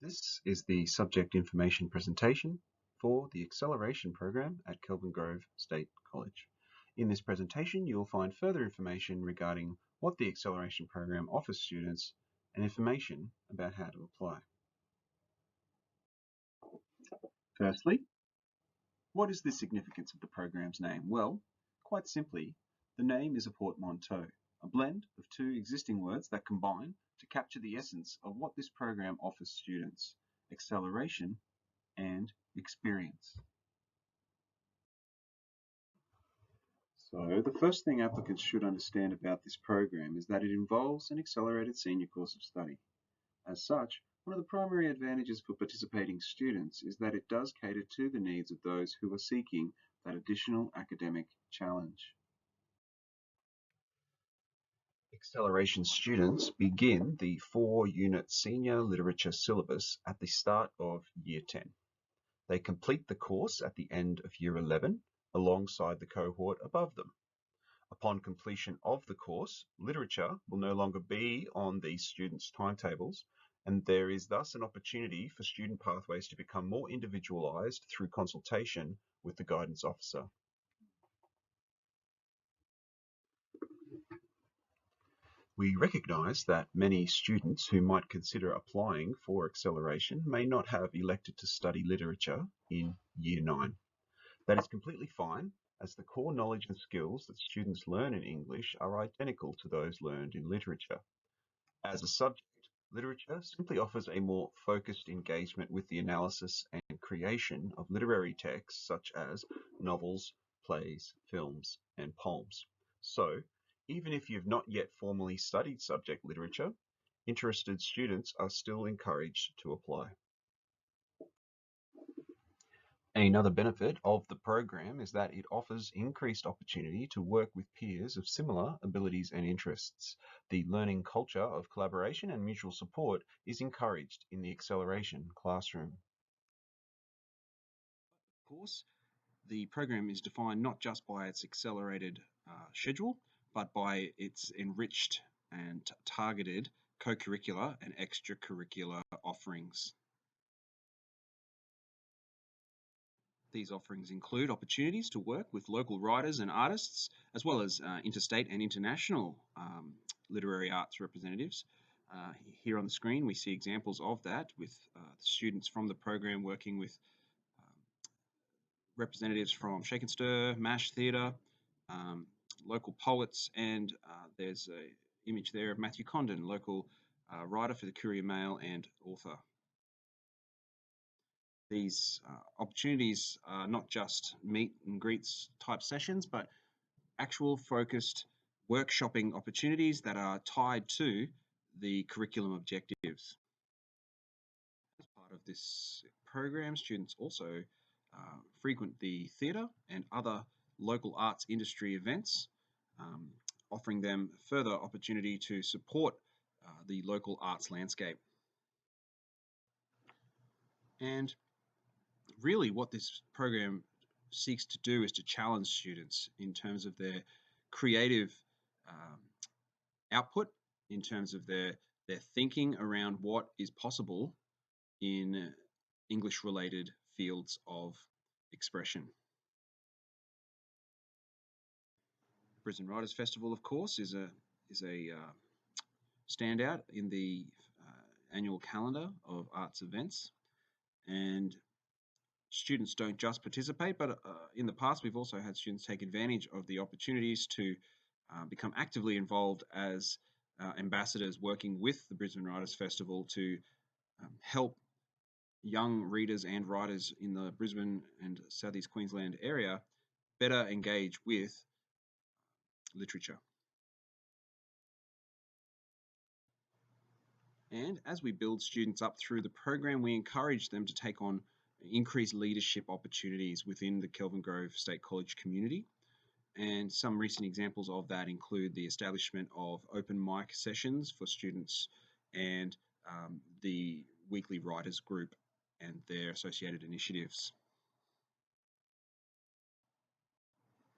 This is the subject information presentation for the Acceleration program at Kelvin Grove State College. In this presentation, you will find further information regarding what the Acceleration program offers students and information about how to apply. Firstly, what is the significance of the program's name? Well, quite simply, the name is a portmanteau, a blend of two existing words that combine to capture the essence of what this program offers students: acceleration and experience. So the first thing applicants should understand about this program is that it involves an accelerated senior course of study. As such, one of the primary advantages for participating students is that it does cater to the needs of those who are seeking that additional academic challenge. Acceleration students begin the 4-unit senior literature syllabus at the start of Year 10. They complete the course at the end of Year 11 alongside the cohort above them. Upon completion of the course, literature will no longer be on these students' timetables, and there is thus an opportunity for student pathways to become more individualized through consultation with the guidance officer. We recognize that many students who might consider applying for acceleration may not have elected to study literature in Year 9. That is completely fine, as the core knowledge and skills that students learn in English are identical to those learned in literature. As a subject, literature simply offers a more focused engagement with the analysis and creation of literary texts such as novels, plays, films, and poems. So, even if you've not yet formally studied subject literature, interested students are still encouraged to apply. Another benefit of the program is that it offers increased opportunity to work with peers of similar abilities and interests. The learning culture of collaboration and mutual support is encouraged in the acceleration classroom. Of course, the program is defined not just by its accelerated schedule, but by its enriched and targeted co-curricular and extracurricular offerings. These offerings include opportunities to work with local writers and artists, as well as interstate and international literary arts representatives. Here on the screen, we see examples of that with students from the program working with representatives from Shake and Stir, MASH Theatre, local poets, and there's an image there of Matthew Condon, local writer for the Courier Mail and author. These opportunities are not just meet and greets type sessions, but actual focused workshopping opportunities that are tied to the curriculum objectives. As part of this program, students also frequent the theatre and other local arts industry events, offering them further opportunity to support the local arts landscape. And really what this program seeks to do is to challenge students in terms of their creative output, in terms of their thinking around what is possible in English-related fields of expression. Brisbane Writers Festival, of course, is a standout in the annual calendar of arts events, and students don't just participate, but in the past we've also had students take advantage of the opportunities to become actively involved as ambassadors working with the Brisbane Writers Festival to help young readers and writers in the Brisbane and Southeast Queensland area better engage with literature. And as we build students up through the program, we encourage them to take on increased leadership opportunities within the Kelvin Grove State College community. And some recent examples of that include the establishment of open mic sessions for students and the weekly writers group and their associated initiatives.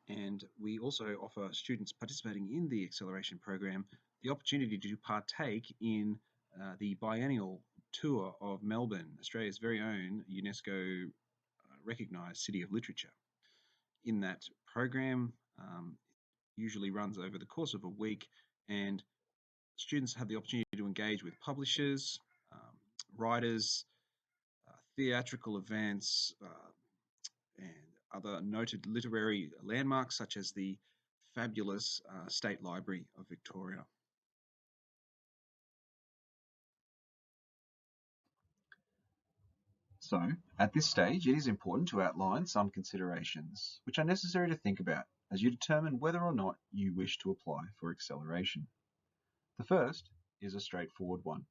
And we also offer students participating in the acceleration program the opportunity to partake in the biennial tour of Melbourne, Australia's very own UNESCO recognised city of literature. In that program, usually runs over the course of a week, and students have the opportunity to engage with publishers, writers, theatrical events, and other noted literary landmarks such as the fabulous State Library of Victoria. So, at this stage, it is important to outline some considerations which are necessary to think about as you determine whether or not you wish to apply for EXCELeration. The first is a straightforward one.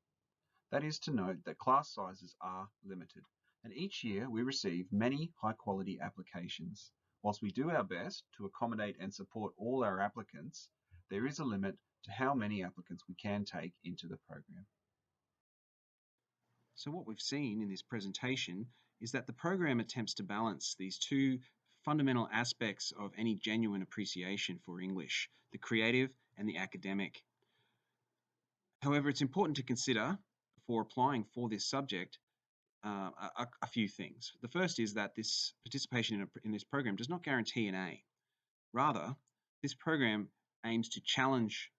That is to note that class sizes are limited, and each year we receive many high-quality applications. Whilst we do our best to accommodate and support all our applicants, there is a limit to how many applicants we can take into the program. So what we've seen in this presentation is that the program attempts to balance these two fundamental aspects of any genuine appreciation for English, the creative and the academic. However, it's important to consider before applying for this subject a few things. The first is that this participation in this program does not guarantee an A. Rather, this program aims to challenge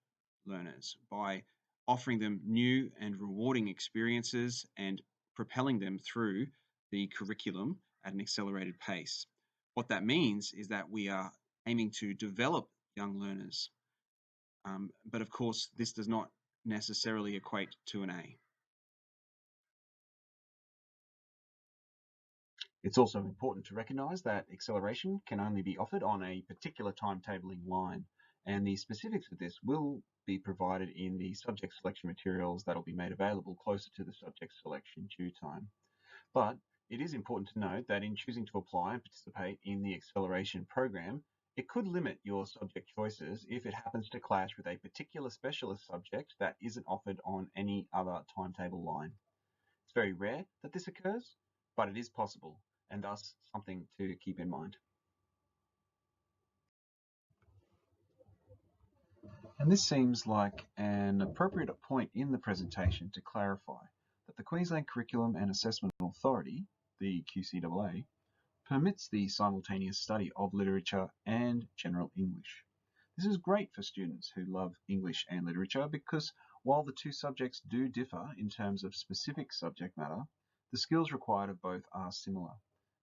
learners by offering them new and rewarding experiences and propelling them through the curriculum at an accelerated pace. What that means is that we are aiming to develop young learners. But of course, this does not necessarily equate to an A. It's also important to recognise that EXCELeration can only be offered on a particular timetabling line, and the specifics of this will be provided in the subject selection materials that will be made available closer to the subject selection due time. But it is important to note that in choosing to apply and participate in the EXCELeration program, it could limit your subject choices if it happens to clash with a particular specialist subject that isn't offered on any other timetable line. It's very rare that this occurs, but it is possible, and thus something to keep in mind. And this seems like an appropriate point in the presentation to clarify that the Queensland Curriculum and Assessment Authority, the QCAA, permits the simultaneous study of literature and general English. This is great for students who love English and literature because while the two subjects do differ in terms of specific subject matter, the skills required of both are similar.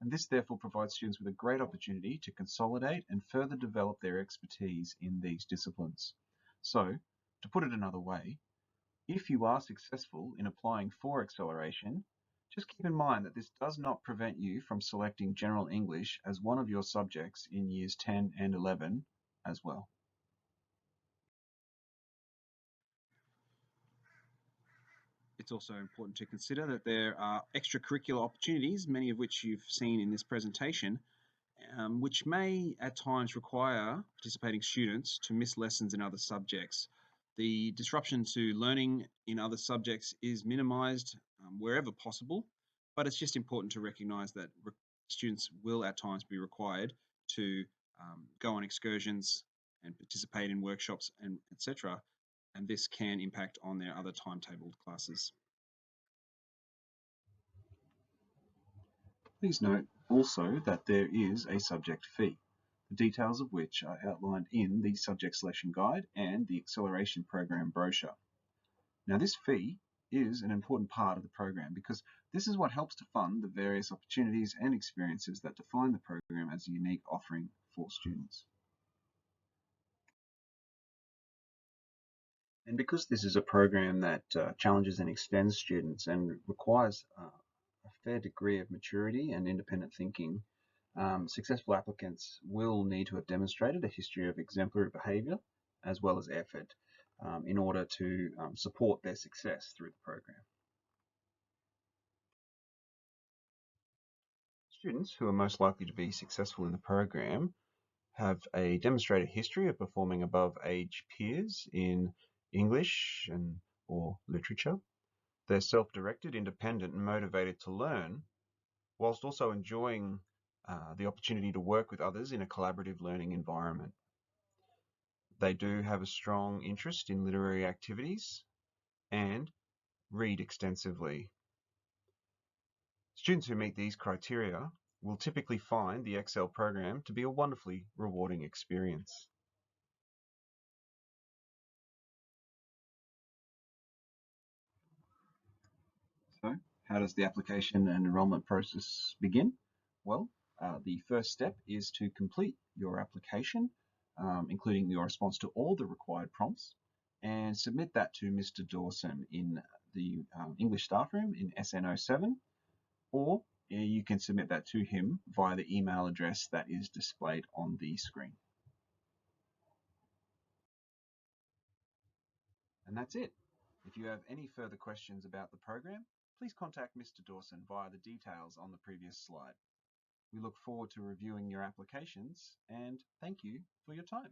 And this therefore provides students with a great opportunity to consolidate and further develop their expertise in these disciplines. So, to put it another way, if you are successful in applying for EXCELeration, just keep in mind that this does not prevent you from selecting General English as one of your subjects in years 10 and 11 as well. It's also important to consider that there are extracurricular opportunities, many of which you've seen in this presentation, which may at times require participating students to miss lessons in other subjects. The disruption to learning in other subjects is minimised wherever possible, but it's just important to recognise that students will at times be required to go on excursions and participate in workshops and etc. And this can impact on their other timetabled classes. Please note also that there is a subject fee, the details of which are outlined in the subject selection guide and the EXCELeration program brochure. Now this fee is an important part of the program because this is what helps to fund the various opportunities and experiences that define the program as a unique offering for students. And because this is a program that challenges and extends students and requires a fair degree of maturity and independent thinking, successful applicants will need to have demonstrated a history of exemplary behaviour as well as effort in order to support their success through the program. Students who are most likely to be successful in the program have a demonstrated history of performing above age peers in English or literature. They're self-directed, independent and motivated to learn, whilst also enjoying the opportunity to work with others in a collaborative learning environment. They do have a strong interest in literary activities and read extensively. Students who meet these criteria will typically find the Excel program to be a wonderfully rewarding experience. So, how does the application and enrollment process begin? Well, the first step is to complete your application, including your response to all the required prompts, and submit that to Mr. Dawson in the English staff room in SN07, or you can submit that to him via the email address that is displayed on the screen. And that's it. If you have any further questions about the program, please contact Mr. Dawson via the details on the previous slide. We look forward to reviewing your applications and thank you for your time.